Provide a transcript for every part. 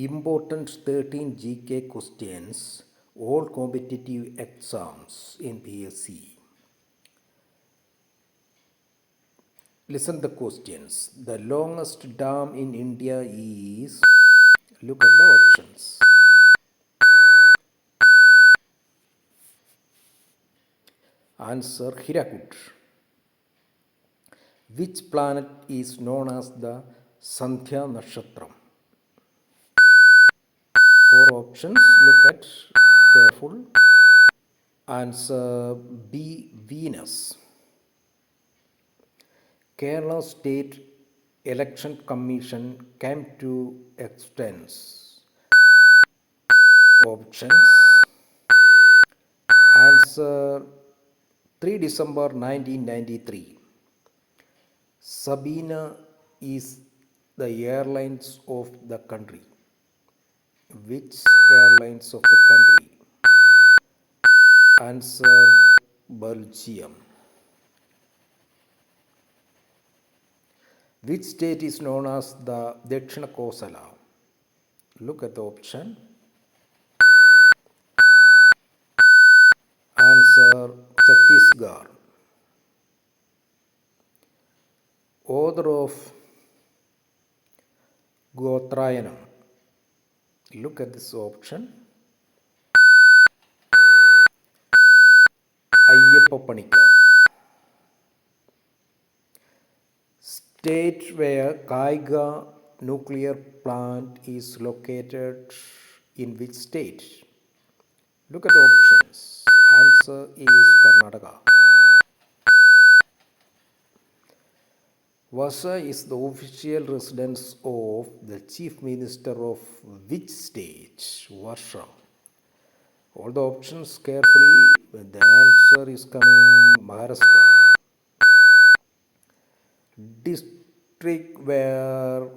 Important 13 GK questions, all competitive exams in PSC. Listen the questions. The longest dam in India is, look at the options. Answer, Hirakud. Which planet is known as the Sandhya Nakshatram? Four options, look at careful. Answer B, Venus. Kerala State Election Commission came to extends. Options. Answer 3 December 1993. Sabina is the airlines of the country. Which airlines of the country? Answer Belgium. Which state is known as the Dakshina Kosala? Look at the option. Answer Chhattisgarh. Author of Gotrayanam. Look at this option. Ayyappa Panikar. State where Kaiga nuclear plant is located in which state? Look at the options. Answer is Karnataka. Vasa is the official residence of the Chief Minister of which state? Varsha. All the options carefully. The answer is coming Maharashtra. District where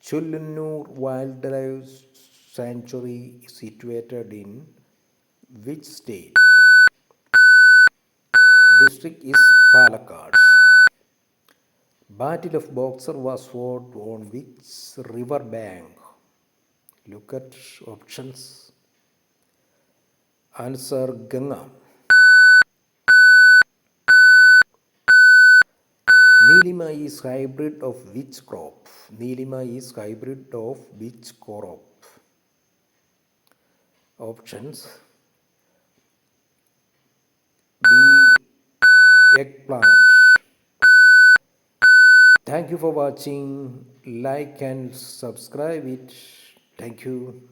Chullunur Wildlife Sanctuary is situated in which state? District is Palakkad. Battle of Boxer was fought on which river bank? Look at options. Answer Ganga. Nilima is hybrid of which crop? Nilima is hybrid of which crop? Options. B, eggplant. Thank you for watching. Like and subscribe it. Thank you.